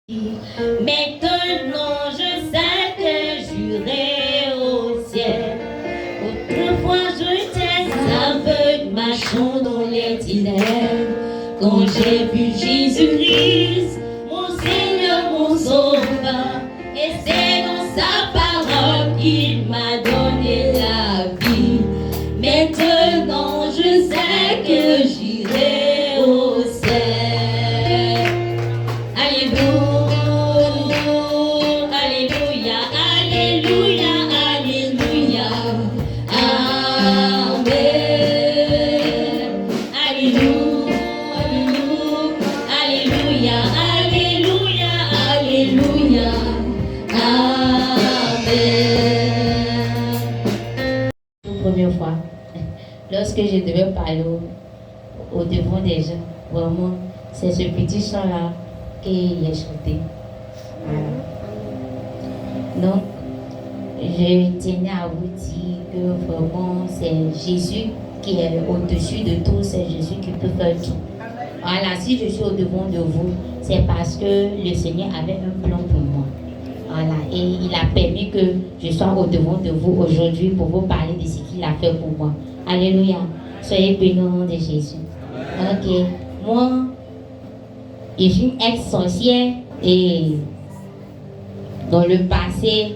Maintenant je sais que j'irai au ciel. Autrefois je étais aveugle, marchant dans les ténèbres. Quand j'ai vu Jésus-Christ, mon Seigneur, mon Sauveur, et c'est dans sa parole qu'il m'a donné la vie. Maintenant je sais que j'irai au ciel. Alléluia. Première fois, lorsque je devais parler au devant des gens, vraiment, c'est ce petit chant-là qu'il a chanté. Voilà. Donc, je tenais à vous dire que vraiment, c'est Jésus qui est au-dessus de tout, c'est Jésus qui peut faire tout. Voilà, si je suis au devant de vous, c'est parce que le Seigneur avait un plan pour moi. Voilà, et il a permis que je sois au devant de vous aujourd'hui pour vous parler de ce qu'il a fait pour moi. Alléluia. Soyez bénis au nom de Jésus. Ok. Moi, je suis une ex-sorcière et dans le passé,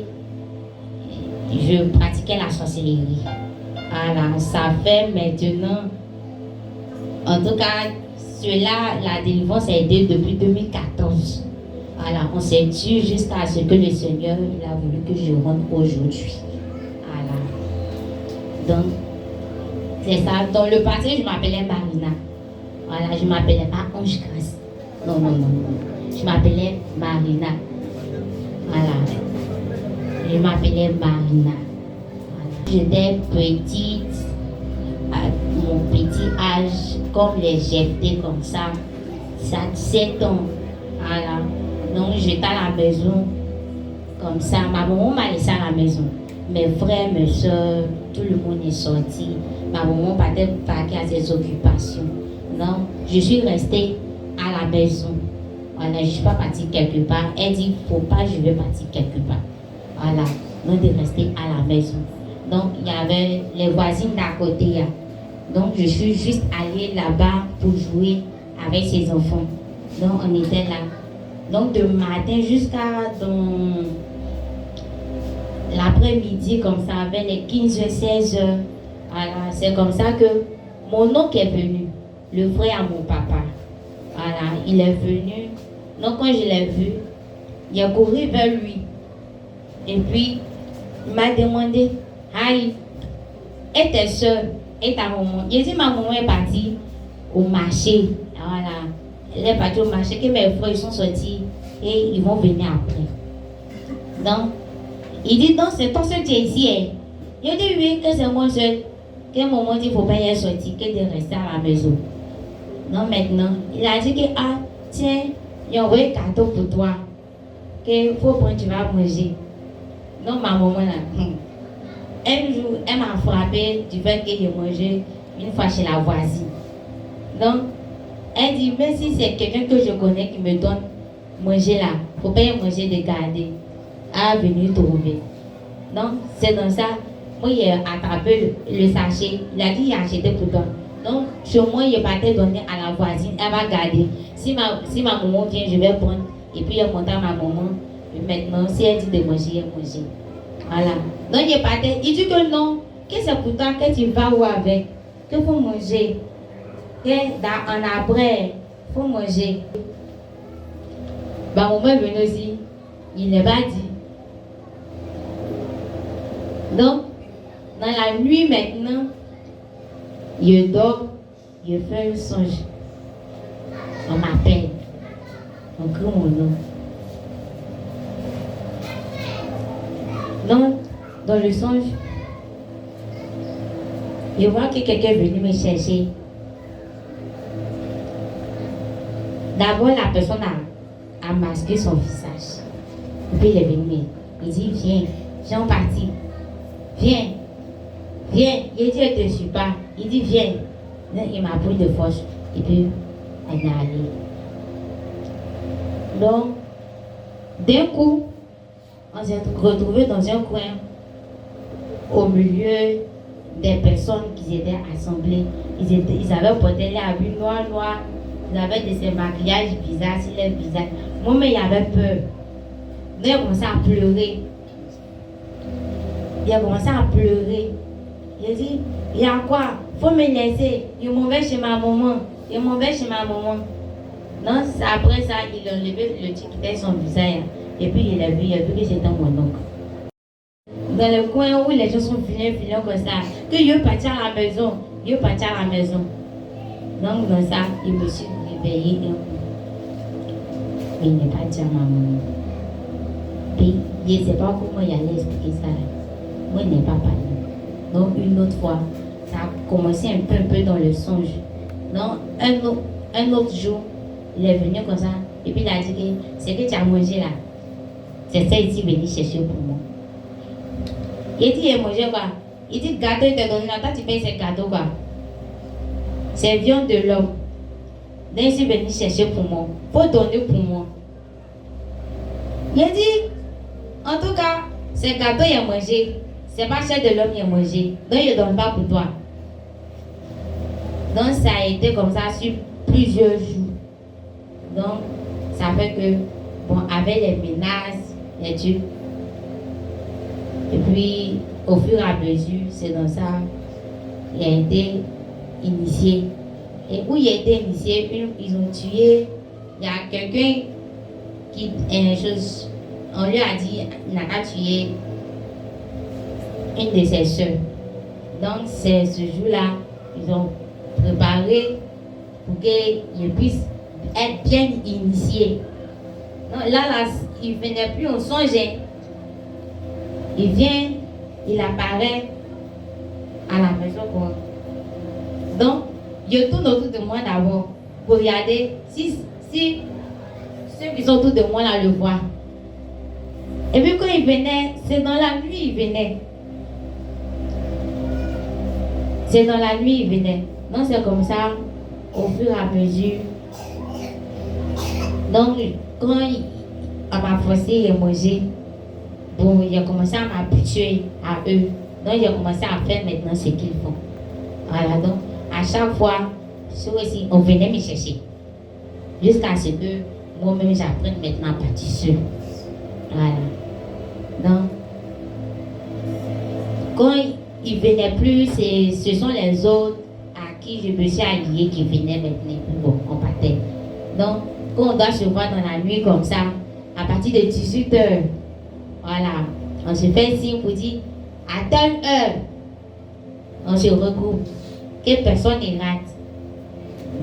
je pratiquais la sorcellerie. Voilà, ça fait maintenant, en tout cas, cela, la délivrance a été depuis 2014. Voilà, on s'est tué jusqu'à ce que le Seigneur il a voulu que je rentre aujourd'hui. Voilà. Donc, c'est ça. Dans le passé, je m'appelais Marina. Voilà, je ne m'appelais pas Ange Grâce. Non. Je m'appelais Marina. Voilà. Je m'appelais Marina. Voilà. J'étais petite, à mon petit âge, comme les jetés comme ça 7 ans. Voilà. Donc j'étais à la maison comme ça. Ma maman m'a laissé à la maison. Mes frères, mes soeurs, tout le monde est sorti. Ma maman partait à ses occupations. Donc je suis restée à la maison. Voilà, je ne suis pas partie quelque part. Elle dit, faut pas, je vais partir quelque part. Voilà, donc de rester à la maison. Donc il y avait les voisines d'à côté. Donc je suis juste allée là-bas pour jouer avec ses enfants. Donc on était là. Donc de matin jusqu'à l'après-midi, comme ça, vers les 15h, 16h, voilà, c'est comme ça que mon oncle est venu, le frère à mon papa. Voilà, il est venu. Donc quand je l'ai vu, il a couru vers lui. Et puis, il m'a demandé, Aïe, et tes soeurs, et ta maman? J'ai dit, ma maman est partie au marché. Voilà. Elle est partie au marché, que mes frères ils sont sortis et ils vont venir après. Donc, il dit, non, c'est ton seul qui est ici. Il dit, oui, que c'est mon seul. Que maman dit, il ne faut pas y sortir, que de rester à la maison. Non, maintenant, il a dit que, ah, tiens, il a envoyé un cadeau pour toi. Que faut prendre, tu vas manger. Donc, ma maman, là, un jour, elle m'a frappé du fait que j'ai mangé une fois chez la voisine. Donc, elle dit, même si c'est quelqu'un que je connais qui me donne manger là, il ne faut pas y manger de garder. Elle est venue trouver. Donc, c'est dans ça, moi, il a attrapé le sachet. Il a dit, il a acheté pour toi. Donc, chez moi, il va te donner à la voisine, elle va garder. Si ma maman vient, je vais prendre. Et puis, il monte à ma maman. Et maintenant, si elle dit de manger, elle mange. Voilà. Donc, il est parti. Il dit que non, que c'est pour toi que tu vas où avec. Que faut manger. Que en après, il faut manger. Ma maman est venue aussi. Il ne va dit. Donc, dans la nuit maintenant, je dors, je fais un songe. On m'appelle. On crie mon nom. Donc, dans le songe, je vois que quelqu'un est venu me chercher. D'abord, la personne a masqué son visage. Et puis, il est venu. Il dit, viens, parti. Viens. Il dit, je ne te suis pas. Il dit, viens. Il m'a pris de force. Et puis, on est allé. Donc, D'un coup, on s'est retrouvé dans un coin, au milieu des personnes qui étaient assemblées. Ils avaient porté les habits noirs, ils avaient des maquillages bizarres sur les visages. Moi-même, il avait peur. Donc, il a commencé à pleurer. Il a commencé à pleurer. Il a dit, il y a quoi? Faut me laisser. Il m'en va chez ma maman. Non, après ça, il a enlevé le truc qui était son visage. Et puis il a vu que c'était mon oncle. Dans le coin où les gens sont venus comme ça, que je parti à la maison. Donc dans ça, il me suis réveillé. Il n'est pas dit à ma maman. Puis, je ne sais pas comment il allait expliquer ça. Moi, il n'est pas parlé. Donc une autre fois, ça a commencé un peu dans le songe. Donc un autre jour, il est venu comme ça. Et puis il a dit que c'est que tu as mangé là. C'est ça ici venu chercher pour moi. Il dit, il a mangé quoi? Il dit, gâteau, il te donne là. Toi, tu payes ces gâteaux quoi? C'est viande de l'homme. Donc, il est venu chercher pour moi. Faut donner pour moi. Il a dit, en tout cas, ces gâteaux, il a mangé. C'est pas cher de l'homme, il a mangé. Donc, il ne donne pas pour toi. Donc, ça a été comme ça sur plusieurs jours. Donc, ça fait que, bon, avec les menaces, les trucs. Et puis, au fur et à mesure, c'est dans ça, il a été initié. Et où il a été initié, ils ont tué. Il y a quelqu'un qui, on lui a dit, il n'a qu'à tuer une de ses soeurs. Donc, c'est ce jour-là, ils ont préparé pour qu'il puisse être bien initié. Donc, là, il ne venait plus, on songeait. Il vient, il apparaît à la maison. Donc, je tourne autour de moi d'abord pour regarder si ceux qui sont autour de moi là le voient. Et puis quand il venait, c'est dans la nuit il venait. Donc c'est comme ça, au fur et à mesure. Donc quand on m'a forcé à manger, bon, il a commencé à m'habituer à eux. Donc il a commencé à faire maintenant ce qu'ils font. Voilà, donc à chaque fois, on venait me chercher. Jusqu'à ce que moi-même j'apprenne maintenant à partir seul. Voilà. Donc, quand ils ne venaient plus, ce sont les autres à qui je me suis alliée qui venaient maintenant. Bon, on partait. Donc, quand on doit se voir dans la nuit comme ça, à partir de 18h, voilà, on se fait signe pour dire à telle heure, on se regroupe, que personne ne rate.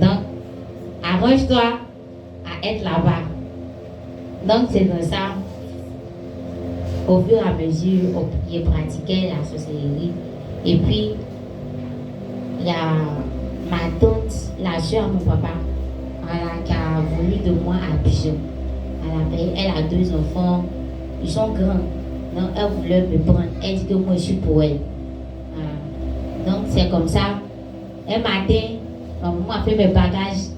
Donc, arrange-toi à être là-bas. Donc, c'est dans ça. Au fur et à mesure, je pratiquais la sorcellerie. Et puis, il y a ma tante, la soeur de mon papa, voilà, qui a voulu de moi à Abidjan. Elle a 2 enfants, ils sont grands. Donc, elle voulait me prendre. Elle dit que moi, je suis pour elle. Voilà. Donc, c'est comme ça. Un matin, maman a fait mes bagages.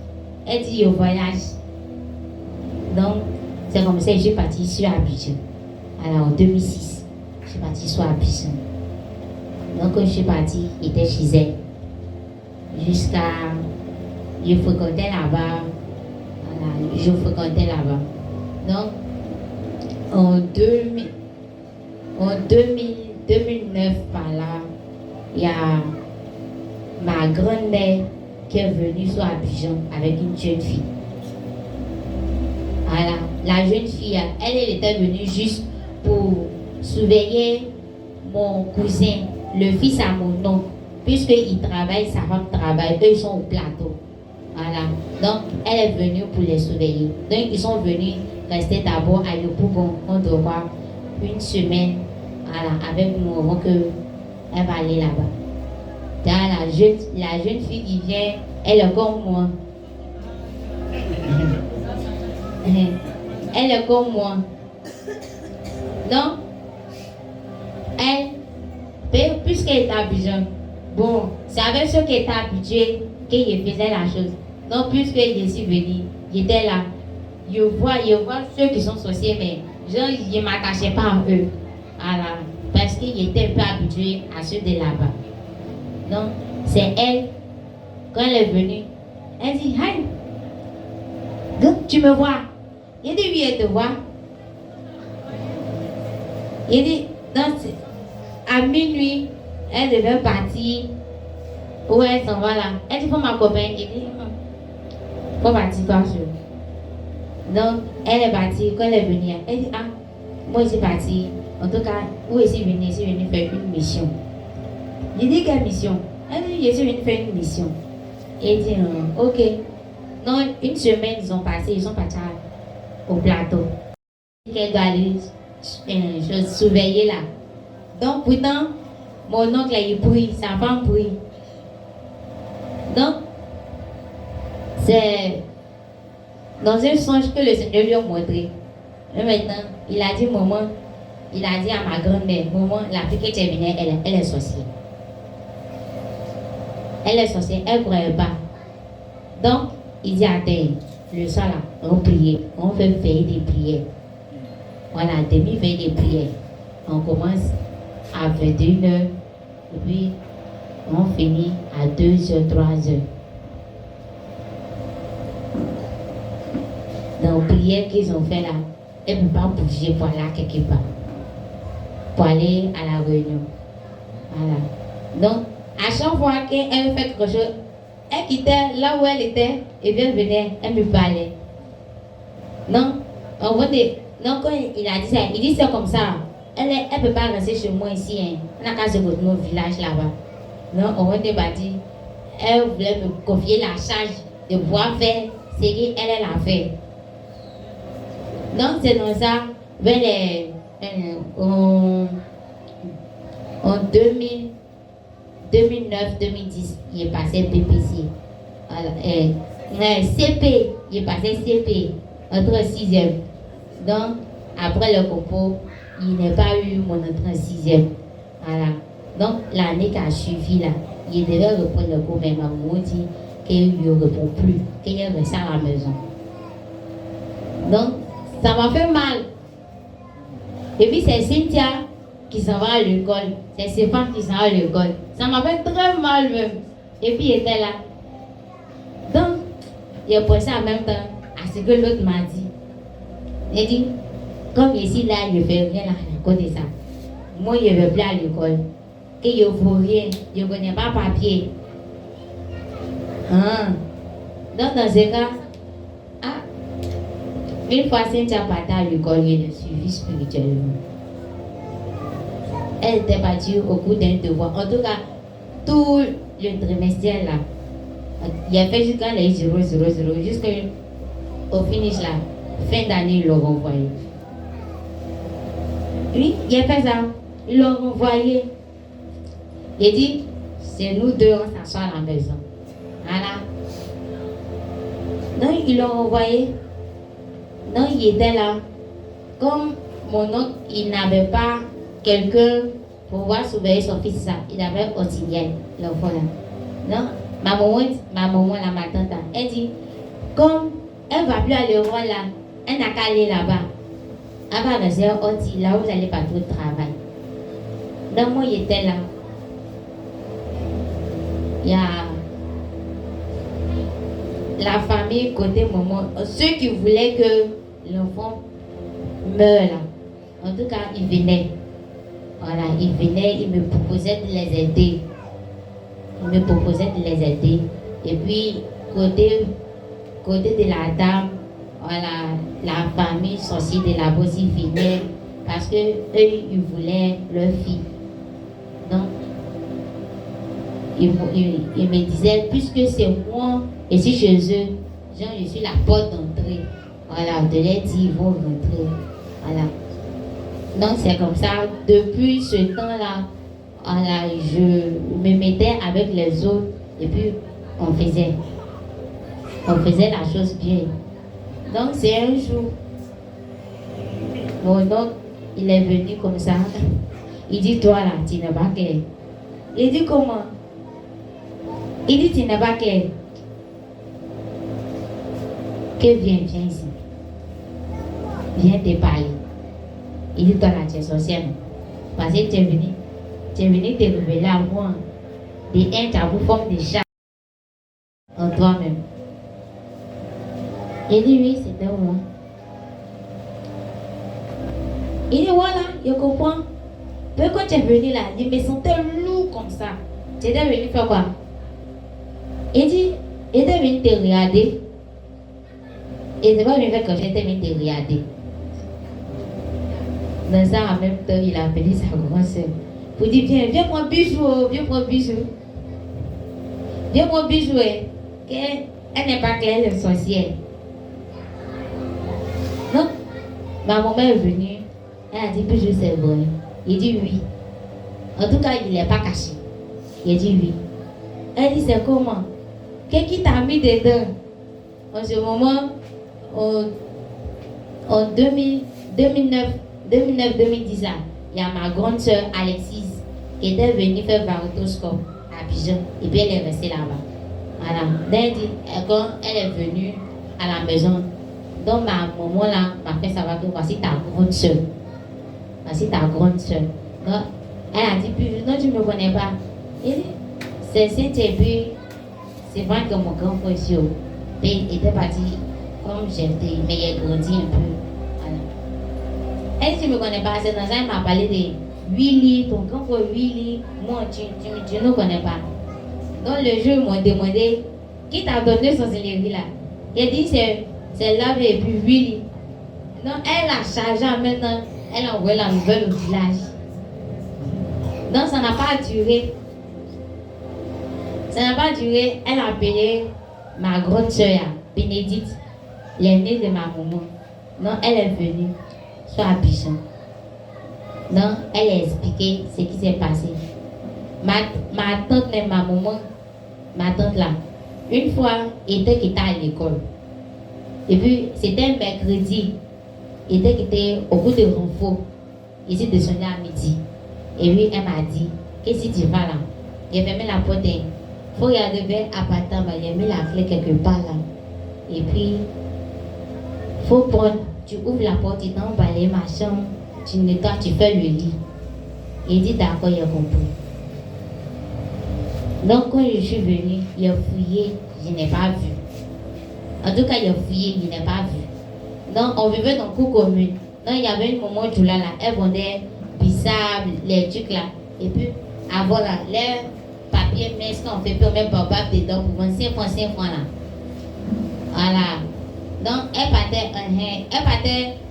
Elle dit, je voyage. Donc, c'est comme ça que je suis partie sur Abidjan. Alors, en 2006, je suis partie sur Abidjan. Donc, quand je suis partie, j'étais chez elle. Jusqu'à... Je fréquentais là-bas. Voilà, Donc, en 2009, par là, il y a ma grand-mère qui est venue sur Abidjan avec une jeune fille. Voilà, la jeune fille, elle était venue juste pour surveiller mon cousin, le fils à mon oncle, puisqu'il travaille, sa femme travaille, eux ils sont au plateau. Voilà, donc elle est venue pour les surveiller. Donc ils sont venus rester d'abord à Yopougon, on doit voir une semaine, voilà, avec nous avant qu'elle va aller là-bas. La jeune fille qui vient, elle est comme moi. Elle est comme moi. Donc, elle, puisqu'elle est Abidjan, bon, c'est avec ceux qui étaient habitués qu'il faisait la chose. Donc, puisque je suis venue, j'étais là. je vois ceux qui sont sorciers, mais je ne m'attachais pas à eux. Voilà. Parce qu'ils étaient un peu habitués à ceux de là-bas. Donc, c'est elle, quand elle est venue, elle dit, hey, donc tu me vois. Il dit, oui, elle te voit. Il dit, donc, à minuit, elle devait partir. Où elle s'en va là? Elle dit, faut ma copaine. Il dit, faut partir toi seul. Donc, elle est partie. Quand elle est venue, elle dit, ah, moi je suis partie. En tout cas, où est-ce que je suis venue faire une mission. Il dit, quelle mission? Elle dit, je suis venue faire une mission. Et il dit, ok. Donc, une semaine, ils sont partis au plateau. Qu'elle doit aller surveiller là. Donc, pourtant, mon oncle, il prie, sa femme prie. Donc, c'est dans un songe que le Seigneur lui a montré. Et maintenant, il a dit, maman, il a dit à ma grand-mère, maman, la fille que tu es venue, elle est sorcière. Elle est sorcière, elle ne croyait pas. Donc, il dit, attends, le soir là, on prie, on fait veiller des prières. Voilà, demi-veille des prières. On commence à 21h, et puis on finit à 2h, 3h. Dans les prières qu'ils ont fait là, elle ne peut pas bouger pour aller quelque part. Pour aller à la réunion. Voilà. Donc, à chaque fois qu'elle fait quelque chose, elle quittait là où elle était et bien venait, elle me parlait. Non, on voit donc quand il a dit ça, il dit c'est comme ça. Elle ne peut pas rester chez moi ici. Hein. On a qu'à se retrouver au village là-bas. Non, on va dire, elle voulait me confier la charge de pouvoir faire ce qu'elle a fait. Donc c'est dans ça, vers en 2009-2010, il est passé PPC. CP, il est passé CP, entre 6e. Donc, après le concours, il n'a pas eu mon entrée en 6e. Voilà. Donc, l'année qui a suivi, là, il devait reprendre le cours, mais maman dit qu'il ne répond plus, qu'il est resté à la maison. Donc, ça m'a fait mal. Et puis, c'est Cynthia qui s'en va à l'école. C'est Stéphane qui s'en va à l'école. Ça m'a fait très mal même. Et puis, il était là. Donc, il a pensé en même temps à ce que l'autre m'a dit. Il dit, comme ici, là, il ne fait rien à côté de ça. Moi, je ne vais plus à l'école. Que je ne vaux rien. Je ne connais pas papier. Donc, dans ce cas, une fois Cynthia partait à l'école, il le suivi spirituellement. Elle était partie au cours d'un devoir. En tout cas, tout le trimestre là, il a fait jusqu'à les 0, 0, 0, jusqu'au finish là, fin d'année, ils l'ont renvoyé. Oui, il a fait ça. Ils l'ont renvoyé. Il dit, c'est nous deux, on s'assoit à la maison. Voilà. Donc, ils l'ont renvoyé. Donc, il était là. Comme mon oncle, il n'avait pas quelqu'un pour pouvoir surveiller son fils, ça. Il avait Otiniel, l'enfant là. Donc, ma maman, là, ma tante, elle dit, comme elle ne va plus aller au roi là, elle n'a qu'à aller là-bas. Elle va rester à Oti, là où vous n'allez pas trop travailler. Donc, moi, il était là. Il y a la famille côté maman, ceux qui voulaient que l'enfant meure là. En tout cas, ils venaient. Voilà, ils venaient, ils me proposaient de les aider. Et puis, côté de la dame, voilà, la famille sorcière de la Bossie venait parce que eux, ils voulaient leur fille. Donc, ils me disaient, puisque c'est moi, et si chez eux, genre, je suis la porte d'entrée. Voilà, de les dire, ils vont rentrer. Voilà. Donc, c'est comme ça. Depuis ce temps-là, voilà, je me mettais avec les autres et puis on faisait la chose bien. Donc, c'est un jour, mon oncle, il est venu comme ça. Il dit, toi là, tu n'es pas clair. Il dit, comment? Il dit, tu n'es pas clair. Que viens ici. vient te parler. Il dit, toi là, tu es sorcière. Parce que tu es venu te révéler à moi. Des haines, tu as pour forme de chat en toi-même. Il dit, oui, c'était moi. Il dit, voilà, je comprends. Pourquoi tu es venu là, il me sentait lourd comme ça. Tu étais venu faire quoi? Il dit, il était venu te regarder. Et c'est pas venu faire comme j'étais venu te regarder. Dans ça, en même temps, il a appelé sa grande soeur. Pour dire, viens prendre bijou, viens prendre bijou. Viens prendre bijou, elle n'est pas claire, elle est sorcière. Non, ma maman est venue, elle a dit, bijou c'est vrai. Il dit oui. En tout cas, il n'est pas caché. Il dit oui. Elle dit, c'est comment? Qu'est-ce qui t'a mis dedans? En ce moment, en 2009-2010, il y a ma grande soeur Alexis qui était venue faire varicoscope à Abidjan et puis elle est restée là-bas. Voilà. Quand elle est venue à la maison, donc ma maman là m'a fait savoir que voici ta grande soeur. Voici ta grande soeur. Donc elle a dit, non, tu ne me connais pas. Et c'est et puis c'est vrai que mon grand frère était parti comme j'étais, mais il a grandi un peu. Voilà. Elle, tu ne me connais pas, c'est dans ça, elle m'a parlé de Willy, ton grand frère Willy. Moi, tu ne connais pas. Donc le jour, ils m'ont demandé, qui t'a donné son céleri là? Il a dit, c'est là et puis Willy. Donc elle a chargé maintenant, elle a envoyé la nouvelle au village. Donc ça n'a pas duré. Ça n'a pas duré, elle a appelé ma grande soeur, Bénédicte, l'aînée de ma maman. Donc elle est venue sur Abidjan. Donc elle a expliqué ce qui s'est passé. Ma tante et ma maman, ma tante là, une fois, était quittée à l'école. Et puis c'était un mercredi, était au bout de renfort, ici descendu à midi. Et puis elle m'a dit, qu'est-ce que tu vas là? J'ai fermé la porte. Il faut regarder vers l'appartement, j'ai mis la clé quelque part là. Et puis, faut prendre, tu ouvres la porte, tu t'emballes ma chambre, tu nettoies, tu fais le lit. Il dit d'accord, il a compris. Donc quand je suis venue, il a fouillé, je n'ai pas vu. En tout cas, il a fouillé, je n'ai pas vu. Donc on vivait dans le cours commune. Donc il y avait une maman Djoula là, elle vendait bissap, les trucs là. Et puis, avant là, les papiers minces qu'on fait, puis on met babab dedans pour vendre 5 francs là. Voilà. Donc elle partait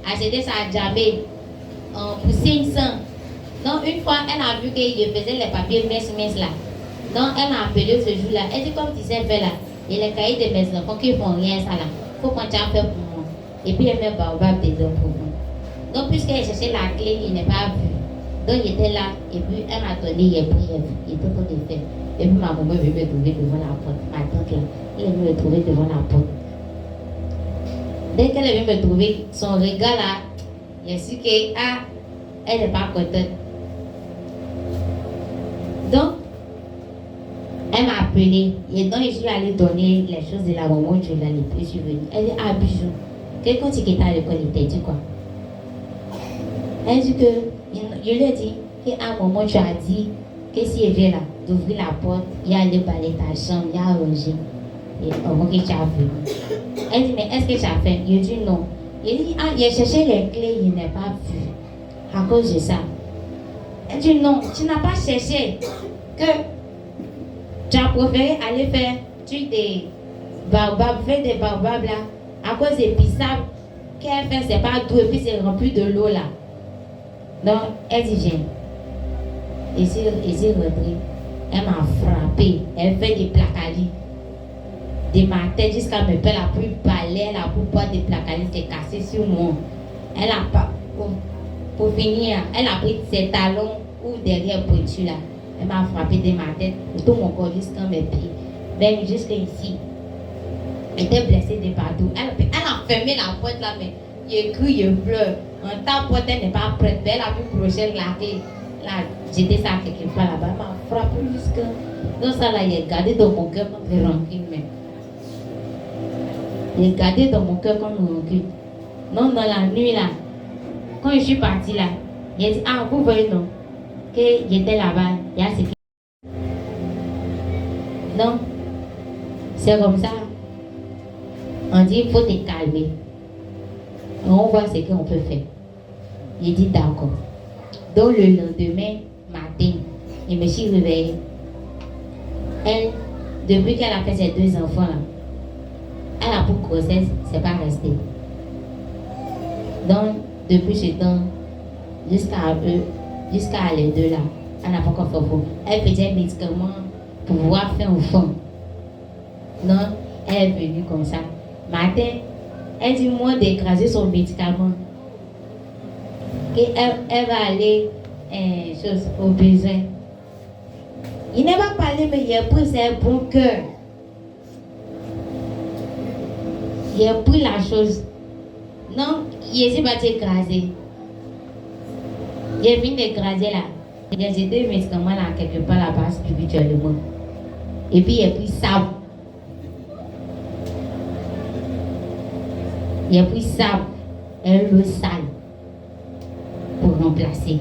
acheter sa jambe pour 500. Donc une fois, elle a vu qu'il faisait les papiers minces là. Donc elle m'a appelé ce jour-là. Elle dit, comme tu sais faire là, et les cahiers de mes enfants qui font rien ça là, il faut qu'on t'en fait pour moi. Et puis elle met babab dedans pour moi. Donc puisqu'elle cherchait la clé, il n'est pas vu. Donc il était là, et puis elle m'a donné, il a pris, il était en train de faire. Et puis ma maman veut me trouver devant la porte. Ma tante là, elle veut me trouver devant la porte. Dès qu'elle est venue me trouver, son regard là, il a su qu'elle n'est pas contente. Donc, elle m'a appelé. Et donc, je suis allée donner les choses de la maman, je l'ai plus suivie. Elle dit, ah, bijou, quelqu'un qui était à l'école, il t'a dit quoi? Elle dit que, je lui ai dit, qu'à un moment, tu as dit que si elle vient là, d'ouvrir la porte, il y a aller balayer ta chambre, il y a ranger. Et au moment que tu as vu. Elle dit, mais est-ce que tu as fait? Il dit non. Il dit, ah, il a cherché les clés, il n'a pas vu. À cause de ça. Elle dit, non, tu n'as pas cherché. Que tu as préféré aller faire des baobabs, faire des baobabs là. À cause des bissap qu'elle fait, c'est pas doux et puis c'est rempli de l'eau là. Donc, elle dit, viens. Ici, rentrée. Elle m'a frappé. Elle fait des placalis. De ma tête jusqu'à me faire la plus balai, la plus boîte de placalis qui est cassée sur moi. Elle a pas. Pour finir, elle a pris ses talons ou derrière pointu là. Elle m'a frappé de ma tête, de tout mon corps jusqu'à mes pieds. Même jusqu'à ici. Elle était blessée de partout. Elle a fermé la porte là, mais il crie, il pleure. En temps, porte, elle n'est pas prête. Elle a pu projeter la clé. Là, j'étais ça quelque part là-bas. Elle m'a frappé jusqu'à. Donc ça là, il est gardé dans mon cœur comme une rancune même. Il est gardé dans mon cœur comme une rancune. Non, dans la nuit là, quand je suis partie là, il a dit, ah, vous voyez non, qu'il était là-bas, il y a ce qui... Non, c'est comme ça. On dit, il faut te calmer. On voit ce qu'on peut faire. Il dit, d'accord. Donc le lendemain matin, je me suis réveillée. Elle, depuis qu'elle a fait ses 2 enfants là, elle a pour grossesse, c'est pas resté. Donc, depuis ce temps, jusqu'à les 2 là, elle n'a pas encore fait faux. Elle faisait un médicament pour pouvoir faire enfant. Non, elle est venue comme ça. Matin, elle dit moi d'écraser son médicament. Et elle va aller au besoin. Il n'a pas parlé, mais il a pris ses bon cœur. Il a pris la chose. Non, il est pas écrasé. Il est venu écraser là. Il a jeté le médicament là, quelque part là-bas spirituellement. Et puis il a pris sable. Il a pris sable et l'eau sale pour remplacer.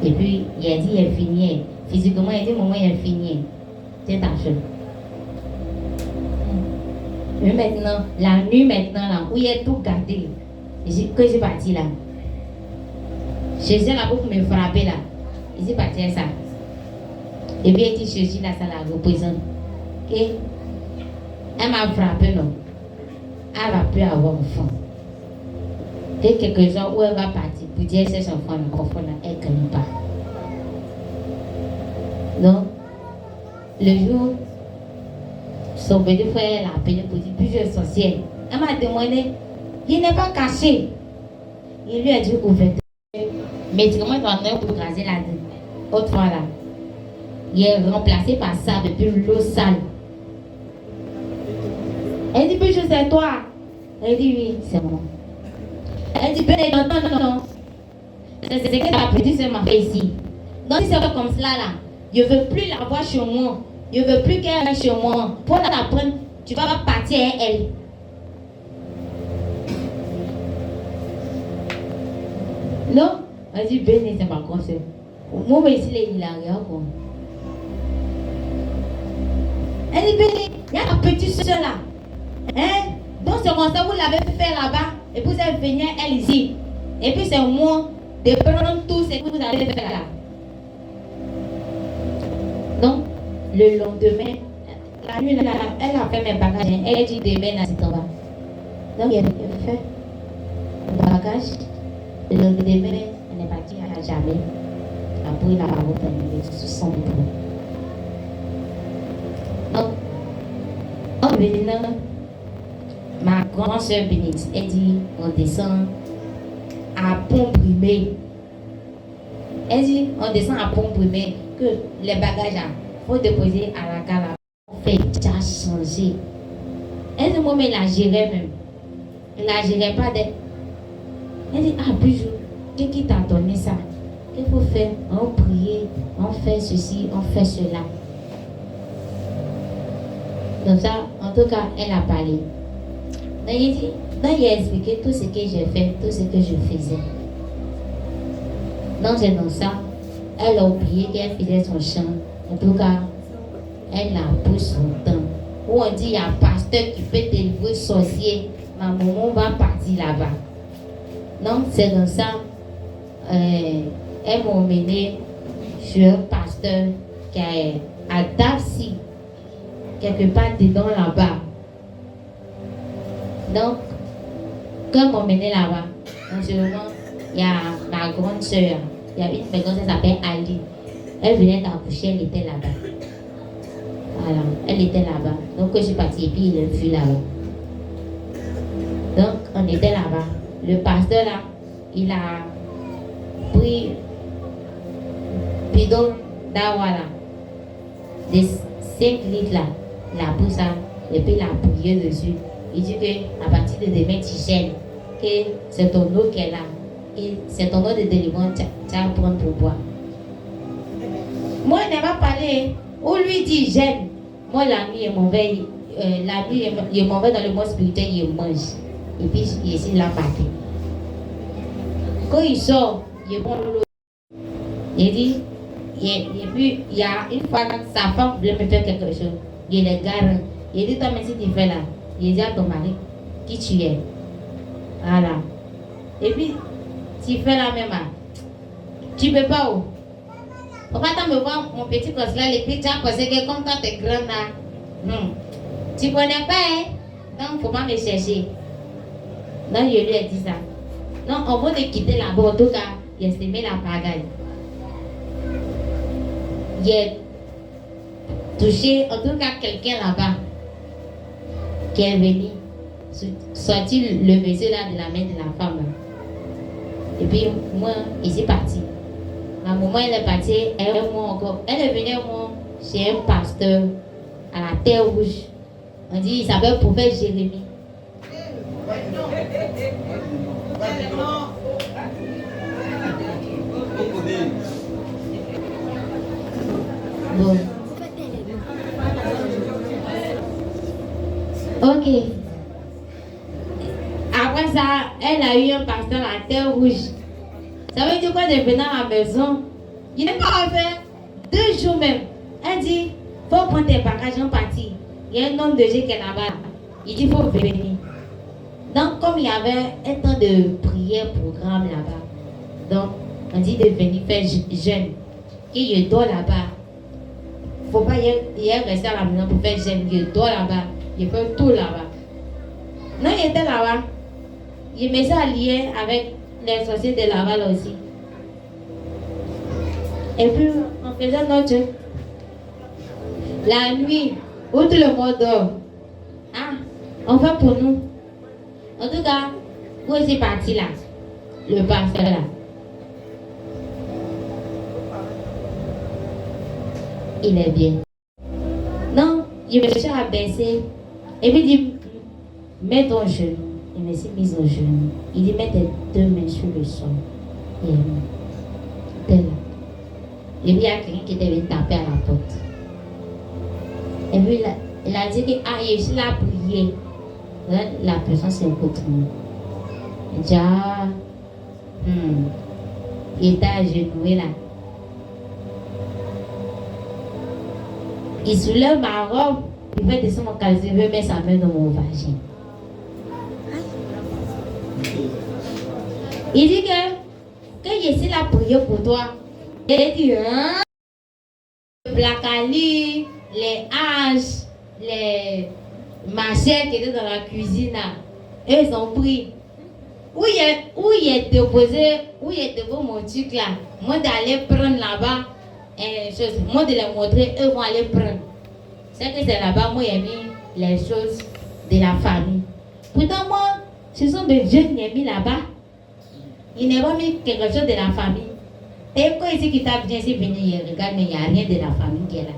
Et puis il a dit il est fini. Physiquement, il a dit maman il est fini. C'est ta chose. Mais maintenant, la nuit maintenant là, où il est tout gâté, que j'ai parti là. Jésus là pour me frapper là. Il s'est parti à ça. Et puis il dit Jésus là, ça la représente. Et elle m'a frappé non. Elle va plus avoir enfant. Et quelques jours où elle va partir pour dire ses enfants là, elle ne connaît pas. Donc, le jour, son petit frère l'a appelé pour dire plusieurs sorcières. Elle m'a demandé, il n'est pas caché. Il lui a dit ouvert. Médicament est en œuvre pour graser la dent. Autre fois là, il est remplacé par ça depuis l'eau sale. Elle dit, puis je sais toi. Elle dit, oui, c'est moi. Elle dit, ben, non. C'est ce que la petite sœur m'a fait ici. Donc, si c'est comme cela là, je ne veux plus la voir chez moi. Je ne veux plus qu'elle reste chez moi. Pour la prendre, tu vas partir à elle. Non, elle dit, ben, c'est ma grande sœur. Moi, ici, il a rien. Elle dit, ben, il y a la petite sœur là. Hein? Donc c'est comme ça, vous l'avez fait là-bas, et puis vous êtes venu elle ici. Et puis c'est moi de prendre tout ce que vous avez fait là. Donc, le lendemain, la nuit, elle a fait mes bagages. Elle a dit demain, c'est en bas. Donc, elle a fait le bagage. Le lendemain, elle est partie à jamais. Après, la route, elle est sous son bureau. Donc, en venant, ma grande soeur Bénédicte, elle dit, on descend à Pont-Primé. Elle dit, on descend à Pont-Primé, que les bagages, il faut déposer à la gare. On fait déjà changer. Elle dit, moi, mais la gérait même. Elle la gérait pas d'elle. Elle dit, ah, bijou, qui t'a donné ça? Qu'est-ce qu'il faut faire? On prie, on fait ceci, on fait cela. Donc ça, en tout cas, elle a parlé. Donc il a expliqué tout ce que j'ai fait, tout ce que je faisais. Donc c'est dans ça, elle a oublié qu'elle faisait son chant. En tout cas, elle a pris son temps. Où on dit, il y a un pasteur qui peut délivrer sorcier. Ma maman va partir là-bas. Donc c'est dans ça, elles m'ont emmené sur un pasteur qui est à Dapsi, quelque part dedans là-bas. Donc, quand on m'emmenait là-bas, en ce moment, il y a ma grande soeur, il y a une de mes grandes soeurs qui s'appelle Ali. Elle venait d'accoucher, elle était là-bas. Voilà, elle était là-bas. Donc, quand je suis partie, et puis il est venu là-bas. Donc, on était là-bas. Le pasteur là, il a pris bidon d'awa là, des 5 litres là, il a pris ça, et puis il a prié dessus. Il dit qu'à partir de demain, tu gênes, que c'est ton eau qui est là, et c'est ton eau de délivrance, tu vas prendre pour boire. Moi, je n'ai pas parlé, où lui dit gêne. Moi, la nuit, il m'en va dans le monde spirituel, il mange. Et puis, ici, il a battu. Quand il sort, il prend l'eau. Il dit, et puis, il y a une fois que sa femme voulait me faire quelque chose. Il est garant. Il dit, toi, mais si tu fais là, il dit à ton mari, qui tu es. Voilà. Et puis, tu fais la même. Tu ne peux pas où? Pourquoi tu me vois mon petit gosse là, les petits gens, parce que comme toi, tu es grand là. Tu ne connais pas, hein? Donc, il ne faut pas me chercher. Donc, je lui ai dit ça. Donc, on va te quitter là-bas. En tout cas, il a semé la pagaille. Il a touché, en tout cas, quelqu'un là-bas qui est venu sortir le monsieur là de la main de la femme. Et puis, moi, il s'est parti. À un moment, elle est partie, elle est venue moi, chez un pasteur à la Terre Rouge. On dit, il s'appelle prophète Jérémie. Bon. Ok. Après ça, elle a eu un pasteur à la Terre Rouge. Ça veut dire quoi de venir à la maison? Il n'est pas fait 2 jours même. Elle dit, faut prendre tes bagages en partie. Il y a un homme de Dieu qui est là-bas. Il dit, faut venir. Donc, comme il y avait un temps de prière programme là-bas, donc, on dit de venir faire jeûne. Il dort là-bas. Il ne faut pas y rester à la maison pour faire jeûne. Il dort là-bas. Il fait tout là-bas. Non, il était là-bas. Il met ça lié avec les sorciers de Laval aussi. Et puis, on faisait notre jeûne. La nuit, où tout le monde dort. Ah, on fait pour nous. En tout cas, où est-ce parti là? Le pasteur là. Il est bien. Non, il me cherche à baisser. Et puis il dit, mets ton genou. Il me s'est mis au genou. Il dit, mets tes 2 mains sur le sol. Et t'es là. Et puis il y a quelqu'un qui était venu taper à la porte. Et puis il a dit que, ah, je suis là à prier. La personne s'est retournée. Il dit, ah, il était agenouillé là. Il soulève ma robe, il fait descendre mon caleçon, il veut mettre sa main dans mon vagin. Il dit que je suis là pour prier pour toi. Il dit, hein? Les placali, les haches, les machettes qui étaient dans la cuisine, là, eux ils ont pris. Où il est déposé mon truc là, moi d'aller prendre là-bas. Moi de les montrer, eux vont aller prendre. C'est que c'est là-bas, moi j'ai mis les choses de la famille. Pourtant moi, ce sont des jeunes qui ont mis là-bas. Ils n'ont pas mis quelque chose de la famille. Et quand ici qui t'a bien, c'est venu, il regarde, mais il n'y a rien de la famille qui est là.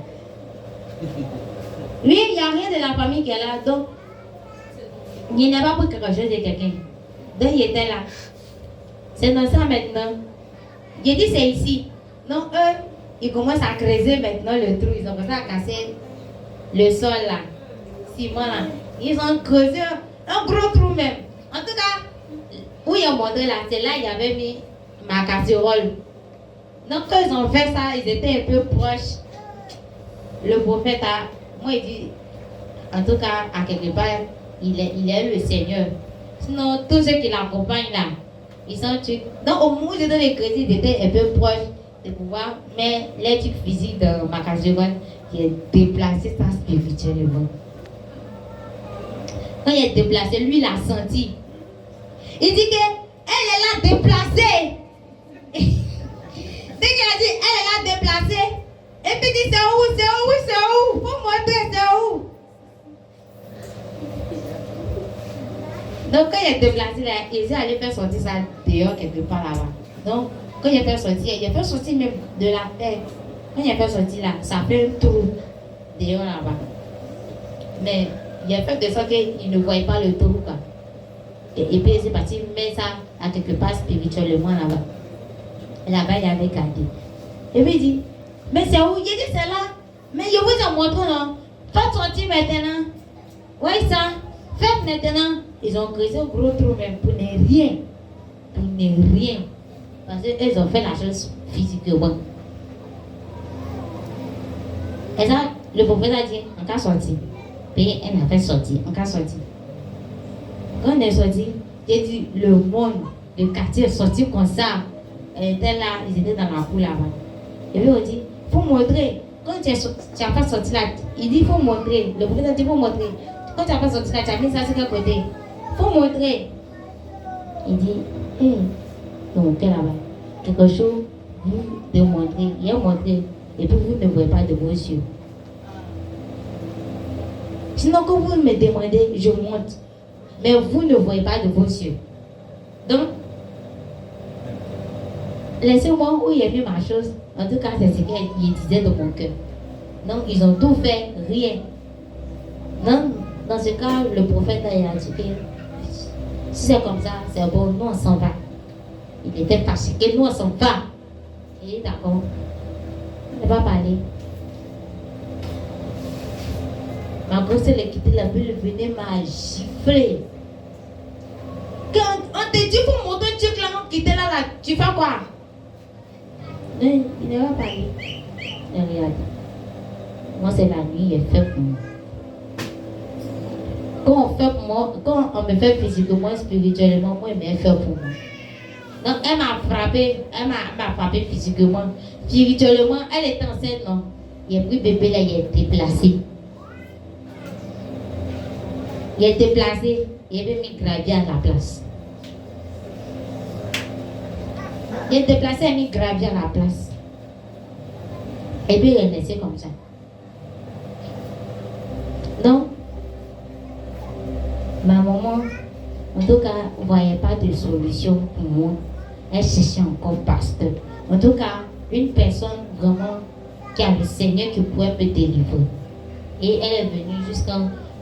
Oui, il n'y a rien de la famille qui est là. Donc, il n'a pas pris quelque chose de quelqu'un. Donc il était là. C'est dans ça maintenant. J'ai dit c'est ici. Donc eux, ils commencent à creuser maintenant le trou. Ils ont commencé à casser le sol là. Ciment là. Ils ont creusé un gros trou même. En tout cas, où ils ont montré là, c'est là il y avait mis ma casserole. Donc quand ils ont fait ça, ils étaient un peu proches. Le prophète moi il dit, en tout cas, à quelque part, il est le Seigneur. Sinon, tous ceux qui l'accompagnent là, ils sont tués. Donc au moment où j'étais dans les crédits, ils étaient un peu proches de pouvoir mettre les trucs physiques dans ma casserole qui est déplacé ça spirituellement. Quand il est déplacé, lui il a senti. Il dit qu'elle est là déplacée. Dès qu'il a dit elle est là déplacée, et puis il dit c'est où? Faut montrer c'est où? Donc quand il est déplacé là, il est allé faire sortir ça dehors quelque part là-bas. Donc quand il a fait sortir même de la terre. Quand il a fait sortir là, ça fait un trou dehors là-bas. Mais il a fait de sorte qu'il ne voyait pas le trou quoi. Et puis il est parti mettre ça à quelque part spirituellement là-bas. Là-bas il avait gardé. Et puis il dit, mais c'est où? Il dit c'est là. Mais je vous en montre non. Faites sortir maintenant. Oui ça. Faites maintenant. Ils ont creusé un gros trou même pour ne rien. Pour ne rien. Parce qu'ils ont fait la chose physiquement. Et ça, le prophète a dit, on a sorti. Puis elle a fait sortir, on a sorti. Quand on est sorti, j'ai dit, le monde, le quartier est sorti comme ça. Elle était là, ils étaient dans la cour là-bas. Et puis on dit, il faut montrer. Quand tu n'as pas sorti là, il dit, il faut montrer. Le prophète a dit, il faut montrer. Quand tu n'as pas sorti là, tu as mis ça sur quel côté? Il faut montrer. Il dit, hé, donc là-bas, quelque chose, vous de montrer, il a montré, et puis vous ne voyez pas de vos yeux. Sinon, quand vous me demandez, je monte, mais vous ne voyez pas de vos yeux. Donc, laissez-moi où il y a mis ma chose. En tout cas, c'est ce qu'il disait de mon cœur. Donc, ils ont tout fait, rien. Donc, dans ce cas, le prophète a dit que si c'est comme ça, c'est bon, nous on s'en va. Il était fâché que nous on s'en va. Il est d'accord. Il ne va pas parler. Ma grosse, elle est quittée la bulle, elle venait m'a giflé. Quand on te dit qu'il faut monter un truc là, on quitte là, tu fais quoi? Non, il ne va pas parler. Il regarde. Moi, c'est la nuit, elle fait pour moi. Quand on me fait physiquement, spirituellement, moi, elle me fait pour moi. Donc, elle m'a frappé physiquement. Spirituellement, elle est enceinte, non? Il a pris bébé là, il est déplacé. Il est déplacé, il avait mis gravier à la place. Il est déplacé, il a mis gravier à la place. Et puis il est laissé comme ça. Non? Ma maman, en tout cas, ne voyait pas de solution pour moi. Elle cherchait encore pasteur. En tout cas, une personne vraiment qui a le Seigneur qui pouvait me délivrer. Et elle est venue jusqu'à...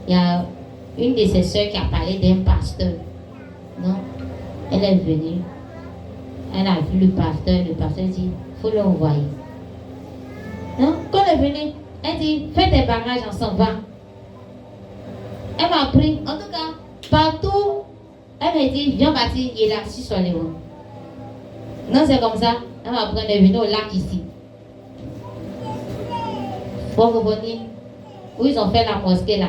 Il y a une de ses soeurs qui a parlé d'un pasteur. Non? Elle est venue. Elle a vu le pasteur dit, il faut l'envoyer. Non? Quand elle est venue, elle dit, fais des bagages, on s'en va. Elle m'a pris, en tout cas, partout, elle m'a dit, viens bâtir, il est là, sur les roues. Non, c'est comme ça, elle m'a pris, elle est venue au lac ici. Vous comprenez? Où ils ont fait la mosquée là.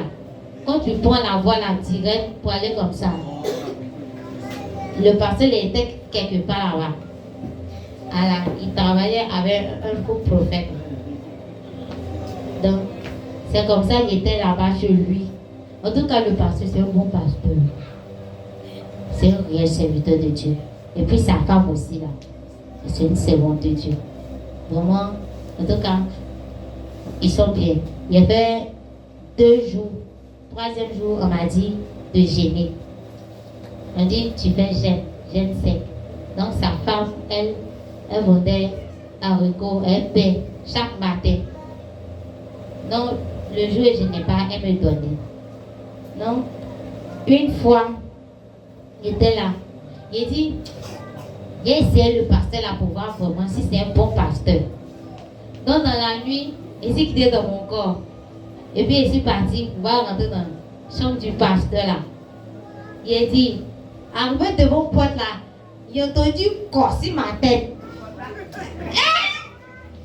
Quand tu prends la voie là, direct pour aller comme ça, le pasteur était quelque part là-bas. Alors, il travaillait avec un faux prophète. Donc, c'est comme ça qu'il était là-bas chez lui. En tout cas, le pasteur, c'est un bon pasteur. C'est un réel serviteur de Dieu. Et puis sa femme aussi là. C'est une servante de Dieu. Vraiment, en tout cas, ils sont bien. Il y avait 2 jours. 3e jour, on m'a dit de jeûner. On dit, tu fais jeûne sec. Donc sa femme, elle vendait haricots, elle paie chaque matin. Donc le jour où je n'ai pas, elle me donnait. Donc, une fois, il était là. Il dit, j'ai essayé le pasteur là pour voir vraiment si c'est un bon pasteur. Donc dans la nuit, il s'est quitté dans mon corps. Et puis il est parti pour rentrer dans la chambre du pasteur là. Il a dit, arrivé devant la porte là, il a entendu corser ma tête.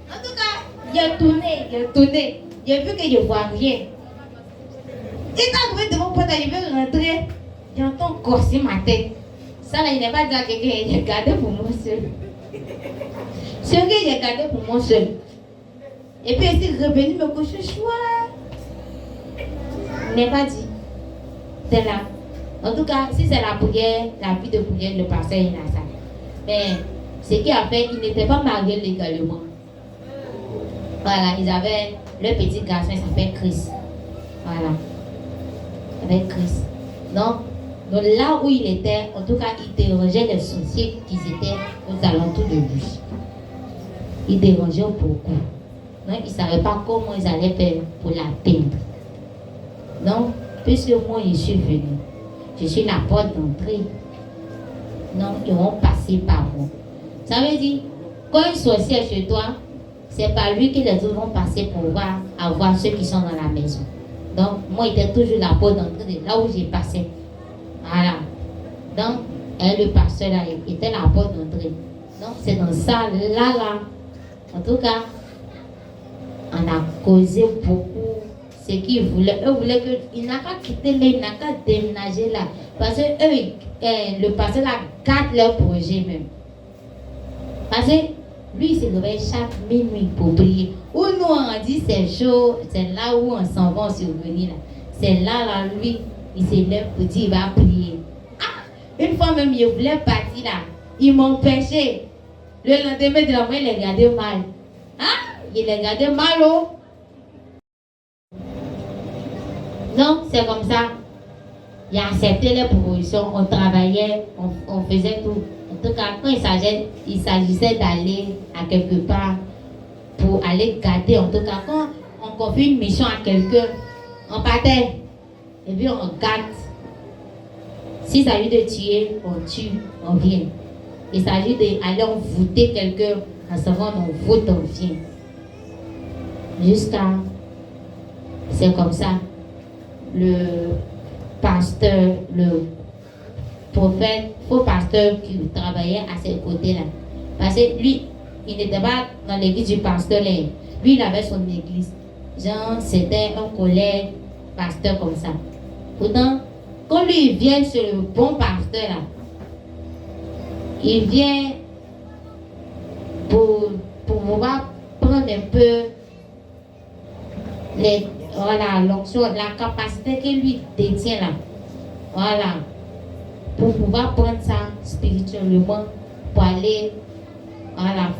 En tout cas, il a tourné. Il a vu que je ne vois rien. Il est arrivé devant la porte là, il veut rentrer. Il entend corser ma tête. Ça là, il n'est pas dit à quelqu'un, il a gardé pour moi seul. C'est vrai, il a gardé pour moi seul. Et puis il est revenu me coucher chouette. Il n'est pas dit. C'est là. En tout cas, si c'est la prière, la vie de prière, le pasteur il a ça. Mais ce qu'il a fait, il n'était pas marié légalement. Voilà, ils avaient le petit garçon, il s'appelle Chris. Voilà. Avec Chris. Donc là où il était, en tout cas, il dérangeait les sorciers qui étaient aux alentours de lui. Il dérangeait beaucoup. Donc il ne savait pas comment ils allaient faire pour l'atteindre. Donc, puisque moi je suis venu, je suis la porte d'entrée. Donc, ils vont passer par moi. Ça veut dire, quand un sorcier est chez toi, c'est par lui que les autres vont passer pour avoir ceux qui sont dans la maison. Donc, moi, j'étais toujours la porte d'entrée de là où j'ai passé. Voilà. Donc, le pasteur là, était la porte d'entrée. Donc, c'est dans ça, là. En tout cas, on a causé beaucoup ce qu'ils voulaient. Eux voulaient qu'il n'a qu'à quitter là, il n'a qu'à déménager là. Parce que eux, le pasteur là, gâte leur projet même. Parce que lui, il se réveille chaque minuit pour prier. Où nous, on dit c'est chaud, c'est là où on s'en va survenir. C'est là, lui, il se lève pour dire il va prier. Ah, une fois même, il voulait partir là. Ils m'ont empêché. Le lendemain de la nuit, il les regardait mal. Hein? Il les regardait mal, oh. Donc, c'est comme ça. Il a accepté les propositions, on travaillait, on faisait tout. En tout cas, quand il s'agissait d'aller à quelque part pour aller garder, en tout cas, quand on confie une mission à quelqu'un, on partait et puis on garde. S'il s'agit de tuer, on tue, on vient. Il s'agit d'aller envoûter quelqu'un, en savant on voûte, on vient. Jusqu'à, c'est comme ça, le pasteur, le prophète, faux pasteur qui travaillait à ses côtés là. Parce que lui, il n'était pas dans l'église du pasteur là. Lui, il avait son église. Genre, c'était un collègue pasteur comme ça. Pourtant, quand lui, il vient sur le bon pasteur là, il vient pour pouvoir prendre un peu l'onction, la capacité que lui détient là. Voilà. Pour pouvoir prendre ça spirituellement, pour aller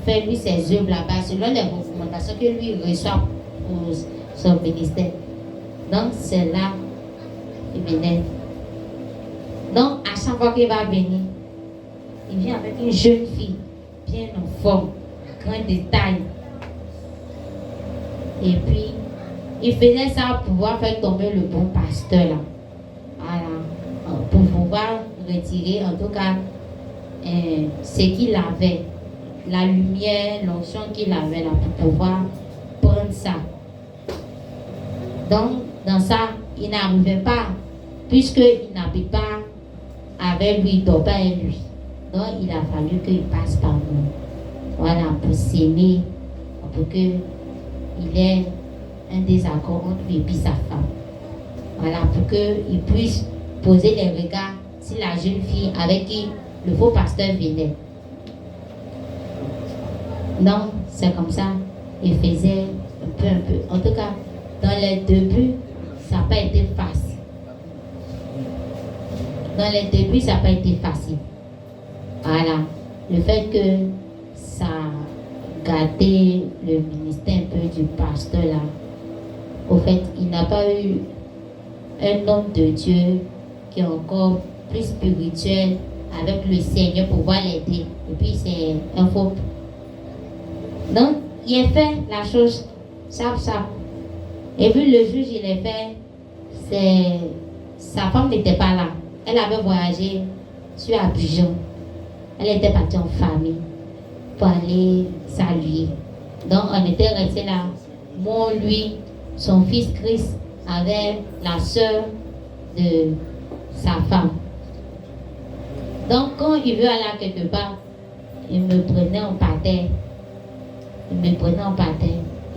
faire lui ses œuvres là-bas, selon les recommandations que lui reçoit pour son ministère. Donc c'est là qu'il venait. Donc à chaque fois qu'il va venir, il vient avec une jeune fille, bien en forme, grand détail. Et puis, il faisait ça pour pouvoir faire tomber le bon pasteur là. Voilà. Pour pouvoir retirer en tout cas ce qu'il avait, la lumière, l'onction qu'il avait là, pour pouvoir prendre ça. Donc, dans ça, il n'arrivait pas, puisqu'il n'habite pas avec lui, il ne dort pas avec lui. Donc, il a fallu qu'il passe par nous. Voilà, pour s'aimer, pour qu'il ait un désaccord entre lui et puis sa femme. Voilà, pour qu'il puisse poser les regards sur la jeune fille avec qui le faux pasteur venait. Donc, c'est comme ça, il faisait un peu. En tout cas, dans les débuts, ça n'a pas été facile. Dans les débuts, ça n'a pas été facile. Voilà, le fait que ça a gâté le ministère un peu du pasteur là, au fait, il n'a pas eu un homme de Dieu qui est encore plus spirituel avec le Seigneur pour pouvoir l'aider. Et puis c'est un faux. Donc, il a fait la chose, ça. Et puis le juge, il a fait, sa femme n'était pas là. Elle avait voyagé sur Abidjan. Elle était partie en famille pour aller saluer. Donc, on était restés là. Moi, lui, son fils Christ, avec la soeur de sa femme. Donc, quand il veut aller quelque part, il me prenait en parterre.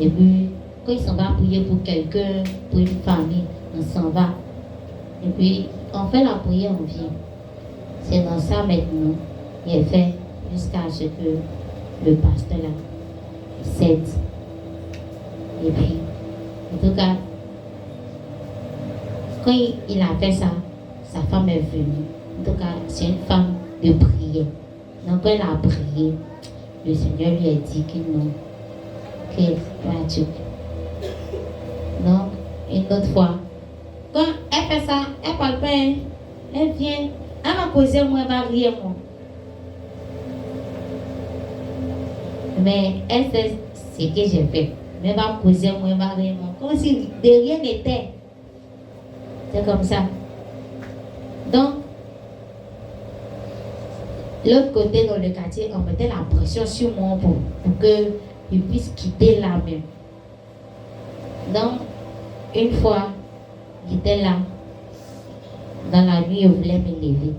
Et puis, quand il s'en va prier pour quelqu'un, pour une famille, on s'en va. Et puis, on fait la prière, on vient. C'est dans ça maintenant. Il est fait jusqu'à ce que le pasteur là cède. Et puis, en tout cas, quand il a fait ça, sa femme est venue. En tout cas, c'est une femme de prière. Donc, quand elle a prié, le Seigneur lui a dit que non, qu'elle va Dieu. Donc, une autre fois, quand elle fait ça, elle parle pas, elle vient, elle m'a causé, moi, elle va rire, moi. Mais elle sait ce que j'ai fait. Mais elle va causer, moi, elle va rire, moi. Comme si de rien n'était. C'est comme ça. Donc, l'autre côté dans le quartier, on mettait la pression sur moi pour qu'il puisse quitter là même. Donc, une fois, il était là. Dans la nuit, il voulait me lever,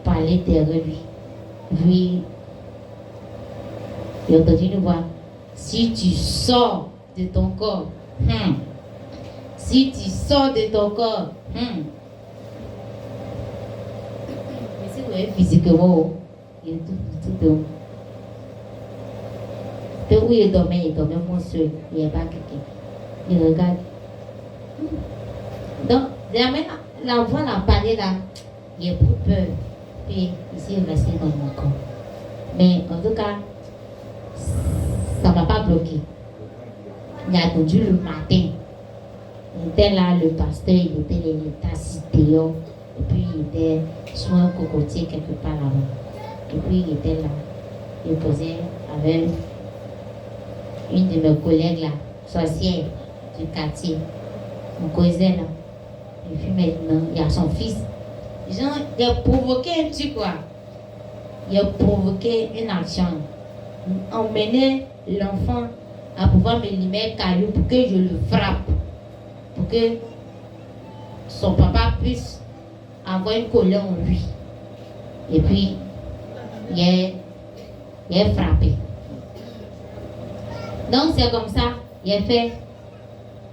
parler derrière lui. Puis, il a entendu une voix. Si tu sors de ton corps, si tu sors de ton corps, mais si vous voyez physiquement, il est tout dehors. De où il dormait moins seul. Il n'y a pas quelqu'un. Il regarde. Donc, la voix l'a parlé là. Il a pris peur. Puis, ici, il est resté dans mon corps. Mais en tout cas, ça ne m'a pas bloqué. Il a attendu le matin. Il était là, le pasteur, il était assis dehors. Et puis, il était sur un cocotier quelque part là-bas. Et puis, il était là. Il posait avec une de mes collègues là, sorcière du quartier. On causait là. Et puis maintenant, il y a son fils. Genre, il a provoqué un truc quoi. Il a provoqué une action. Emmener l'enfant à pouvoir me limer caillou pour que je le frappe. Pour que son papa puisse avoir une colère en lui. Et puis, il a frappé. Donc c'est comme ça, il a fait.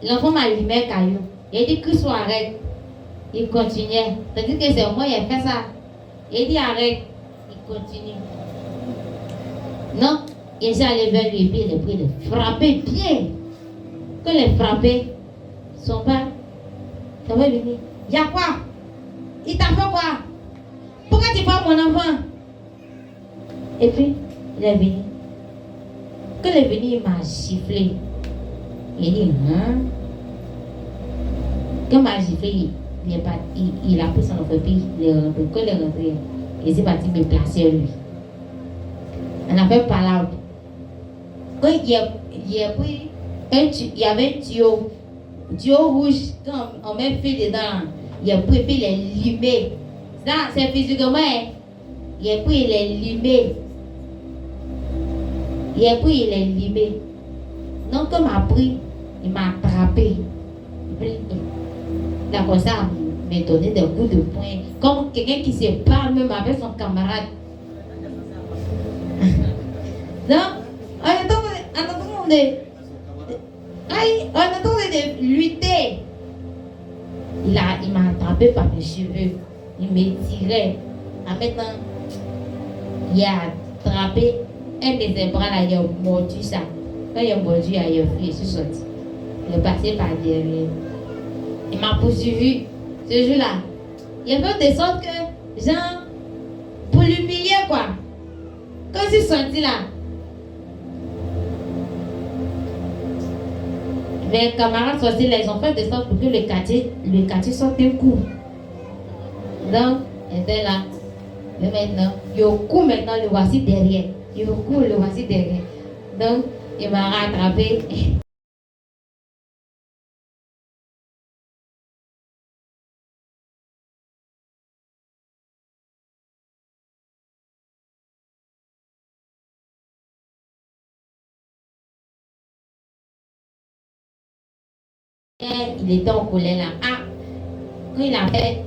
L'enfant m'a allumé caillou. Il a dit que soit arrête. Il continuait. Tandis que c'est moi, il a fait ça. Il a dit arrête. Il continue. Non, il s'est allé vers lui et puis il a pris de frapper bien. Quand il a frappé, son père, ça va venir. Il y a quoi? Il t'a fait quoi? Pourquoi tu frappes mon enfant? Et puis, il est venu. Quand il est venu, il m'a giflé. Il dit, Quand il m'a giflé, il a pris son enfant, puis il est rentré. Quand il est rentré, il s'est parti me placer lui. On a fait palabre. Quand il y avait un tuyau rouge, quand on met fil dedans, il a pris, puis il est limé. Ça, c'est physiquement, il a pris, il est limé. Il a pris, il est limé. Donc, comme il m'a pris, il m'a attrapé. Il a commencé à me donner des coups de poing. Comme quelqu'un qui se parle même avec son camarade. Donc, en attendant de lutter, il m'a attrapé par les cheveux. Il me tirait. Maintenant, il a attrapé un de ses bras là, il a mordu ça. Quand il a mordu, il a fui, je suis sorti. Il est passé par derrière. Il m'a poursuivi ce jour-là. Il a fait de sorte que, genre, pour l'humilier quoi. Quand je suis sorti là, mes camarades sortis là, ils ont fait de sorte pour que le quartier sorte un coup. Donc, il était là. Mais maintenant, il coup maintenant, le voici derrière. Il coup, le voici derrière. Donc, il m'a rattrapé. Il était en colère là. Ah, quand il a fait,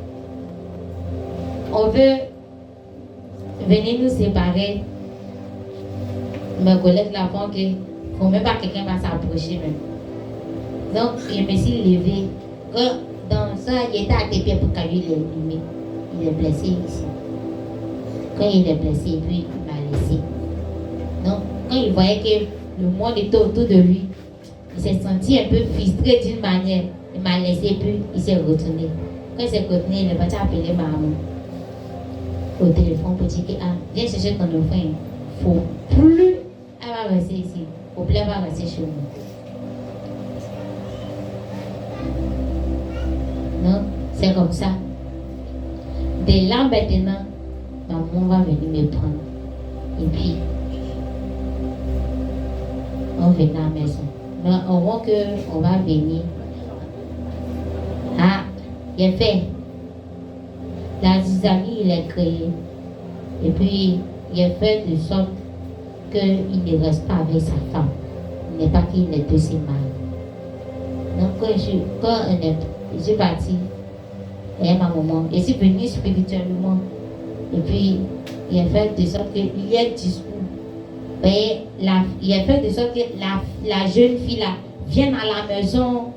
on veut venir nous séparer. Mes collègues là font que faut même pas quelqu'un va s'approcher même. Donc je me suis levée. Quand dans ça, il était à tes pieds pour qu'il est allumé. Il est blessé ici. Quand il est blessé, puis il m'a laissé. Donc quand il voyait que le monde était autour de lui, il s'est senti un peu frustré d'une manière. Il m'a laissé, puis il s'est retourné. Quand il s'est retourné, il est parti appeler ma maman au téléphone pour dire que viens chercher ton enfant. Il ne faut plus. Elle va rester ici. Il ne faut plus, elle va rester chez nous. Non, c'est comme ça. Dès là maintenant, maman va venir me prendre. Et puis, on vient à la maison. Mais on voit qu'on va venir. Ah, il est fait. La zizanie, il est créé. Et puis, il est fait de sorte qu'il ne reste pas avec sa femme. Il n'est pas qu'il est aussi mal. Donc, quand je suis partie, Et ma maman, je suis venue spirituellement. Et puis, il a fait de sorte qu'il y ait discours. Et il a fait de sorte que la jeune fille là vienne à la maison.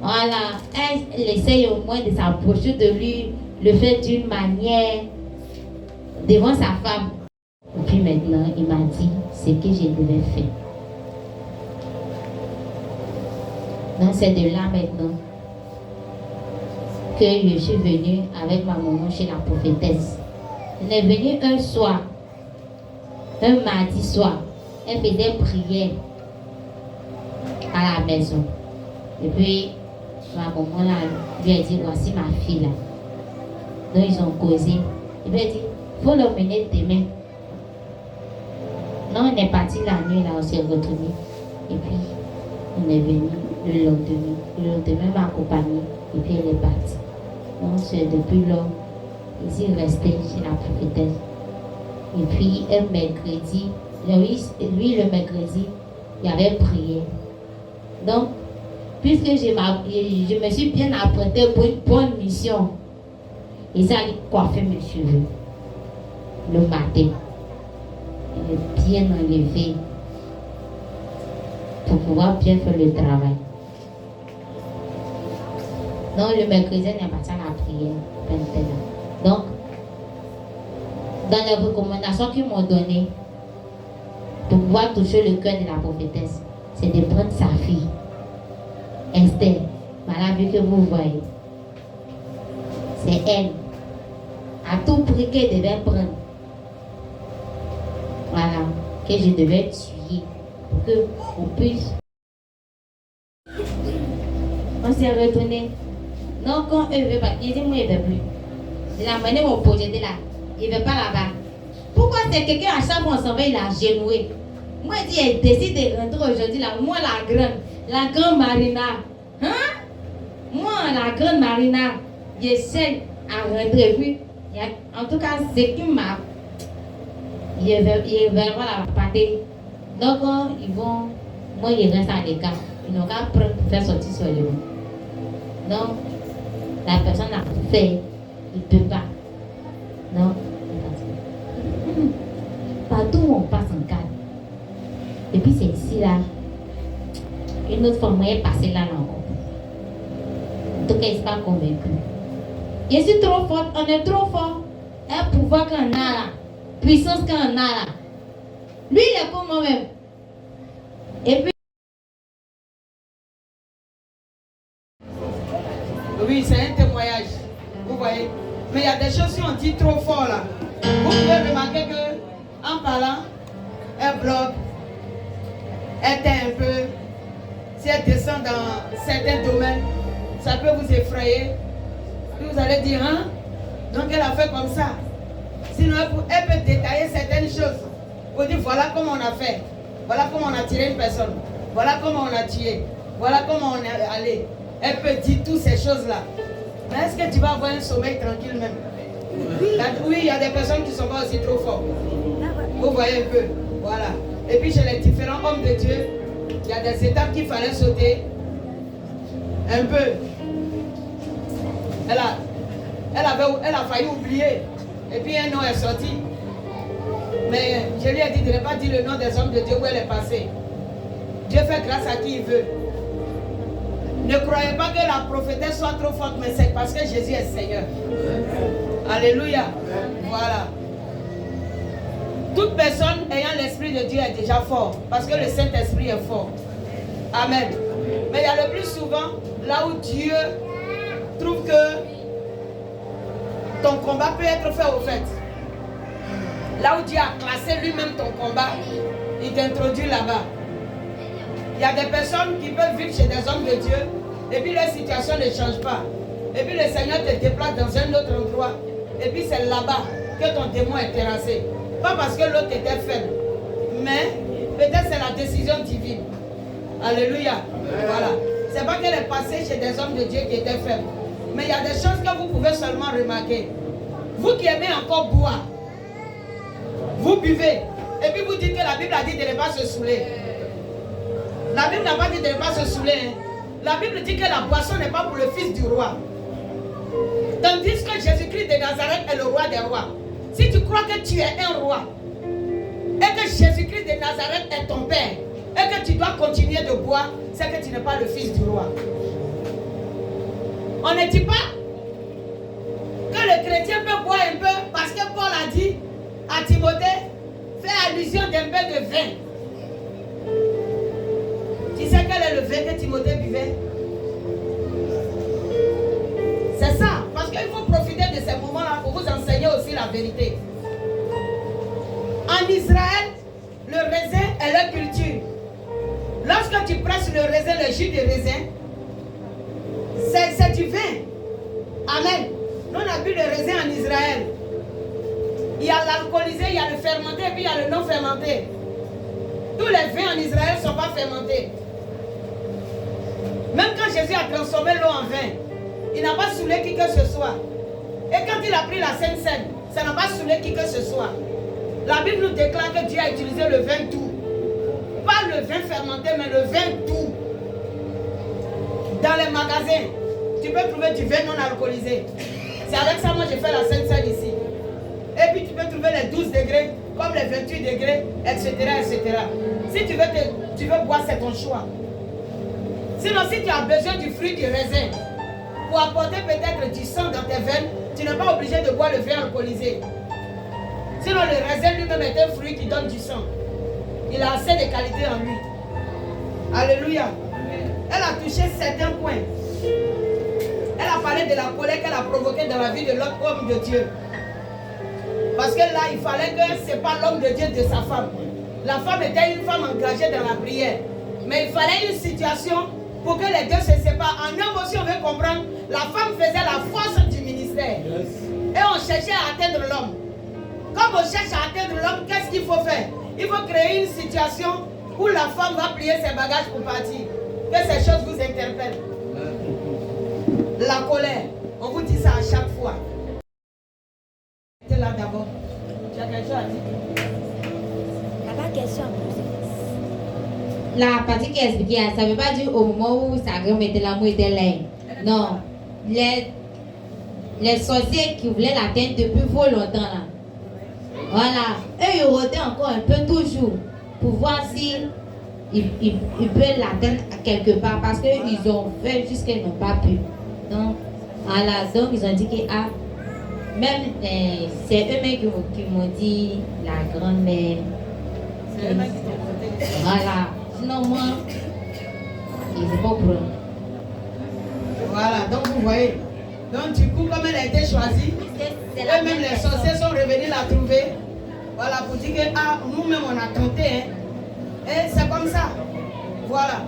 Voilà, elle essaye au moins de s'approcher de lui, le fait d'une manière devant sa femme. Et puis maintenant, il m'a dit ce que je devais faire. Donc c'est de là maintenant que je suis venue avec ma maman chez la prophétesse. Elle est venue un soir, un mardi soir. Elle faisait prière à la maison. Et puis, ma maman là, lui a dit, voici ma fille là. Donc ils ont causé. Il lui a dit, il faut l'emmener demain. Non, on est parti la nuit là, on s'est retourné. Et puis, on est venu le lendemain. Le lendemain m'a accompagné. Et puis elle est partie. Donc c'est depuis là, ils sont restés chez la prophétesse. Et puis un mercredi, lui le mercredi, il avait prié. Donc, puisque je me suis bien apprêtée pour une bonne mission, ils allaient coiffer mes cheveux le matin. Il est bien enlevé pour pouvoir bien faire le travail. Donc le mercredi, on est parti à la prière. Donc, dans les recommandations qu'ils m'ont données pour pouvoir toucher le cœur de la prophétesse, c'est de prendre sa fille, Esther, la vue que vous voyez. C'est elle. À tout prix qu'elle devait prendre. Voilà, que je devais tuer pour qu'on puisse. On s'est retourné. Non, quand eux ne veulent pas, ils disent moi, ils ne veulent plus. De la manière dont on projetait là, ils ne veulent pas là-bas. Pourquoi c'est quelqu'un à chaque fois on s'en va, il a genoué. Moi, je dis, elle décide de rentrer aujourd'hui là. Moi, la grande Marina. Hein? Moi, la grande Marina, j'essaie à rentrer. Puis, en tout cas, ce qui m'a. Ils veulent la partie. Donc, ils vont. Moi, ils restent à l'écart. Ils n'ont qu'à prendre pour faire sortir sur le monde. Donc, la personne a fait. Il ne peut pas. Non. Partout où on passe en cadre. Et puis c'est ici là. Une autre fois, moi, elle est passée là encore. En tout cas, il ne s'est pas convaincu. Je suis trop forte, on est trop fort. Un pouvoir qu'on a là. Puissance qu'on a là. Lui, il est comme moi-même. Et puis. Oui, c'est un témoignage. Vous voyez. Mais il y a des choses qui ont dit trop fort là. Vous pouvez remarquer que en parlant, elle bloque, elle tait un peu. Si elle descend dans certains domaines, ça peut vous effrayer. Puis vous allez dire, hein? Donc elle a fait comme ça. Sinon, elle peut détailler certaines choses. Pour dire, voilà comment on a fait. Voilà comment on a tiré une personne. Voilà comment on a tué. Voilà comment on est allé. Elle peut dire toutes ces choses-là. Mais est-ce que tu vas avoir un sommeil tranquille même? Là, oui, il y a des personnes qui ne sont pas aussi trop fortes. Vous voyez un peu. Voilà. Et puis chez les différents hommes de Dieu, il y a des étapes qu'il fallait sauter. Un peu. Elle a failli oublier. Et puis un nom est sorti. Mais je lui ai dit de ne pas dire le nom des hommes de Dieu où elle est passée. Dieu fait grâce à qui il veut. Ne croyez pas que la prophétesse soit trop forte, mais c'est parce que Jésus est Seigneur. Alléluia. Voilà. Toute personne ayant l'Esprit de Dieu est déjà fort, parce que le Saint-Esprit est fort. Amen. Mais il y a le plus souvent, là où Dieu trouve que ton combat peut être fait au fait. Là où Dieu a classé lui-même ton combat, il t'introduit là-bas. Il y a des personnes qui peuvent vivre chez des hommes de Dieu et puis leur situation ne change pas. Et puis le Seigneur te déplace dans un autre endroit et puis c'est là-bas que ton démon est terrassé. Pas parce que l'autre était faible, mais peut-être c'est la décision divine. Alléluia. Voilà. C'est pas qu'elle est passée chez des hommes de Dieu qui étaient faibles. Mais il y a des choses que vous pouvez seulement remarquer. Vous qui aimez encore boire, vous buvez et puis vous dites que la Bible a dit de ne pas se saouler. La Bible n'a pas dit de ne pas se saouler. La Bible dit que la boisson n'est pas pour le fils du roi. Tandis que Jésus-Christ de Nazareth est le roi des rois. Si tu crois que tu es un roi et que Jésus-Christ de Nazareth est ton père et que tu dois continuer de boire, c'est que tu n'es pas le fils du roi. On ne dit pas que le chrétien peut boire un peu parce que Paul a dit à Timothée, fais allusion d'un peu de vin. Tu sais quel est le vin que Timothée buvait? C'est ça, parce qu'il faut profiter de ces moments-là pour vous enseigner aussi la vérité. En Israël, le raisin est leur culture. Lorsque tu presses le raisin, le jus de raisin, c'est du vin. Amen. Nous, on a bu le raisin en Israël. Il y a l'alcoolisé, il y a le fermenté et puis il y a le non fermenté. Tous les vins en Israël ne sont pas fermentés. Même quand Jésus a transformé l'eau en vin, il n'a pas saoulé qui que ce soit. Et quand il a pris la Sainte Seine, ça n'a pas saoulé qui que ce soit. La Bible nous déclare que Dieu a utilisé le vin tout. Pas le vin fermenté, mais le vin tout. Dans les magasins, tu peux trouver du vin non alcoolisé. C'est avec ça, moi, j'ai fait la Sainte Seine ici. Et puis, tu peux trouver les 12 degrés, comme les 28 degrés, etc., etc. Si tu veux boire, c'est ton choix. Sinon, si tu as besoin du fruit du raisin, pour apporter peut-être du sang dans tes veines, tu n'es pas obligé de boire le vin alcoolisé. Sinon, le raisin lui-même est un fruit qui donne du sang. Il a assez de qualité en lui. Alléluia. Elle a touché certains points. Elle a parlé de la colère qu'elle a provoquée dans la vie de l'autre homme de Dieu. Parce que là, il fallait que ce n'est pas l'homme de Dieu de sa femme. La femme était une femme engagée dans la prière. Mais il fallait une situation pour que les deux se séparent. En homme aussi, on veut comprendre, la femme faisait la force du ministère. Et on cherchait à atteindre l'homme. Comme on cherche à atteindre l'homme, qu'est-ce qu'il faut faire? Il faut créer une situation où la femme va plier ses bagages pour partir. Que ces choses vous interpellent. La colère, on vous dit ça à chaque fois. C'est là d'abord. Tu as quelque chose à dire? Il n'y a pas de question à poser. La partie qui est expliquée, ça ne veut pas dire au moment où sa grand était l'amour était là. Non. Les sorciers qui voulaient l'atteindre depuis fort longtemps là. Voilà. Eux, ils rôdaient encore un peu toujours pour voir si ils peuvent l'atteindre quelque part parce qu'ils ont fait jusqu'à qu'ils n'ont pas pu. Donc, voilà. Donc, ils ont dit que même c'est eux-mêmes qui m'ont dit la grand-mère. C'est eux-mêmes qui t'ont protégé. Voilà. Sinon, moi, ils n'ont pas problème. Voilà, donc vous voyez. Donc du coup, comme elle a été choisie, eux-mêmes les sorciers sont revenus la trouver. Voilà, pour dire que nous-mêmes on a tenté. Hein. Et c'est comme ça. Voilà.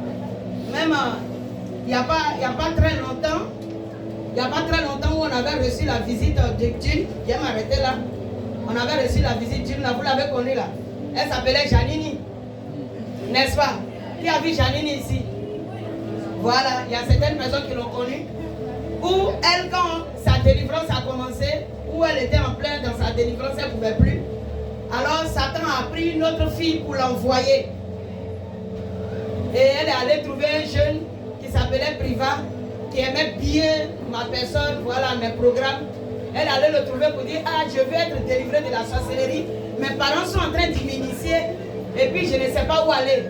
Même il n'y a pas très longtemps, où on avait reçu la visite de June. Je vais m'arrêter là. On avait reçu la visite de June, là, vous l'avez connue là. Elle s'appelait Janini. N'est-ce pas? Qui a vu Janini ici? Voilà, il y a certaines personnes qui l'ont connue. Où elle, quand sa délivrance a commencé, où elle était en plein dans sa délivrance, elle ne pouvait plus. Alors Satan a pris une autre fille pour l'envoyer. Et elle est allée trouver un jeune qui s'appelait Priva, qui aimait bien ma personne, voilà mes programmes. Elle allait le trouver pour dire, je veux être délivrée de la sorcellerie. Mes parents sont en train de m'initier et puis je ne sais pas où aller.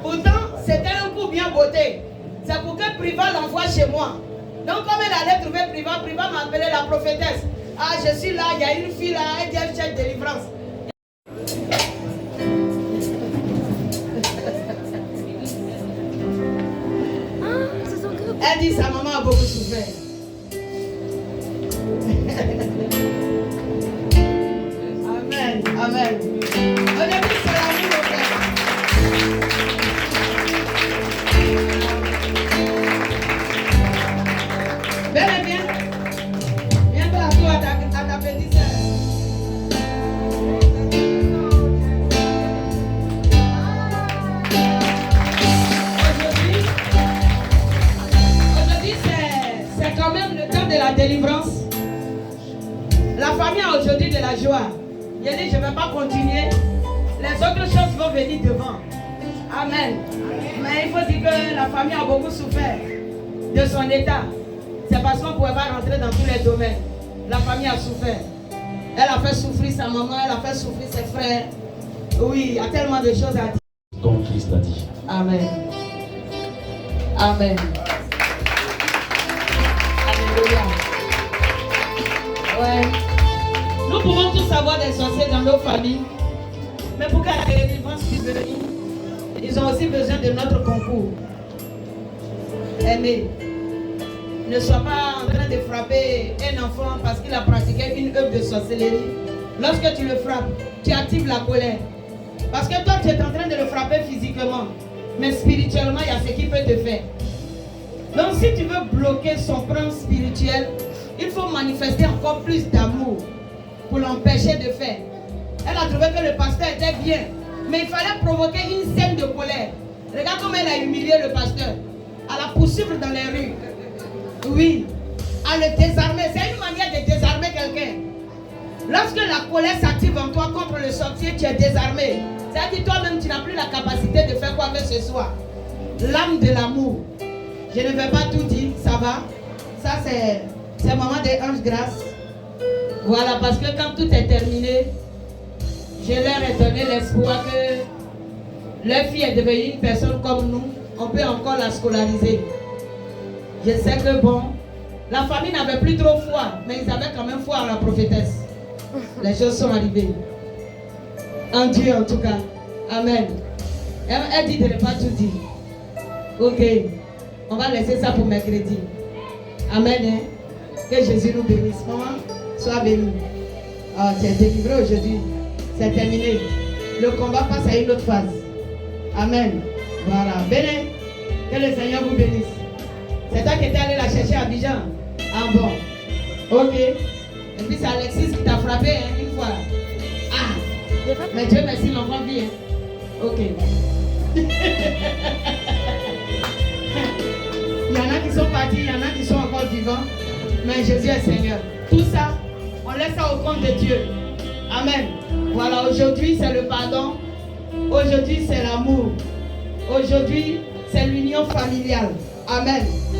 Pourtant, c'était un coup bien botté. C'est pour que Priva l'envoie chez moi. Donc comme elle allait trouver Priva m'a appelé la prophétesse. Je suis là, il y a une fille là, elle dit elle cherche délivrance. Elle dit sa maman a beaucoup souffert. Amen, amen. On a dit c'est la vie de frère. Bel et bien. Viens à toi à ta petite sœur. Aujourd'hui, c'est quand même le temps de la délivrance. La famille a aujourd'hui de la joie. Il a dit, je ne vais pas continuer. Les autres choses vont venir devant. Amen. Mais il faut dire que la famille a beaucoup souffert de son état. C'est parce qu'on ne pouvait pas rentrer dans tous les domaines. La famille a souffert. Elle a fait souffrir sa maman, elle a fait souffrir ses frères. Oui, il y a tellement de choses à dire. Comme Christ l'a dit. Amen. Amen. Alléluia. Ouais. Nous pouvons tous avoir des sorciers dans nos familles. Mais pour que la délivrance puisse venir, ils ont aussi besoin de notre concours. Aimez. Ne sois pas en train de frapper un enfant parce qu'il a pratiqué une œuvre de sorcellerie. Lorsque tu le frappes, tu actives la colère. Parce que toi, tu es en train de le frapper physiquement. Mais spirituellement, il y a ce qu'il peut te faire. Donc, si tu veux bloquer son plan spirituel, il faut manifester encore plus d'amour pour l'empêcher de faire. Elle a trouvé que le pasteur était bien. Mais il fallait provoquer une scène de colère. Regarde comment elle a humilié le pasteur. À la poursuivre dans les rues. Oui. À le désarmer. C'est une manière de désarmer quelqu'un. Lorsque la colère s'active en toi contre le sorcier, tu es désarmé. C'est-à-dire toi-même, tu n'as plus la capacité de faire quoi que ce soit. L'âme de l'amour. Je ne vais pas tout dire, ça va. Ça, c'est maman des anges grâce. Voilà, parce que quand tout est terminé, je leur ai donné l'espoir que leur fille est devenue une personne comme nous. On peut encore la scolariser. Je sais que bon, la famille n'avait plus trop foi, mais ils avaient quand même foi en la prophétesse. Les choses sont arrivées. En Dieu en tout cas. Amen. Elle dit de ne pas tout dire. Ok. On va laisser ça pour mercredi. Amen. Hein? Que Jésus nous bénisse. Maman, sois béni. Ah, tu es délivré aujourd'hui. C'est terminé. Le combat passe à une autre phase. Amen. Voilà. Béni. Que le Seigneur vous bénisse. C'est toi qui étais allé la chercher à Abidjan. Ah bon. Ok. Et puis c'est Alexis qui t'a frappé hein, une fois. Ah. Mais Dieu merci, l'enfant vit. Hein. Ok. Il y en a qui sont partis, il y en a qui sont encore vivants. Mais Jésus est Seigneur. Tout ça, on laisse ça au compte de Dieu. Amen. Voilà, aujourd'hui c'est le pardon. Aujourd'hui c'est l'amour. Aujourd'hui c'est l'union familiale. Amen.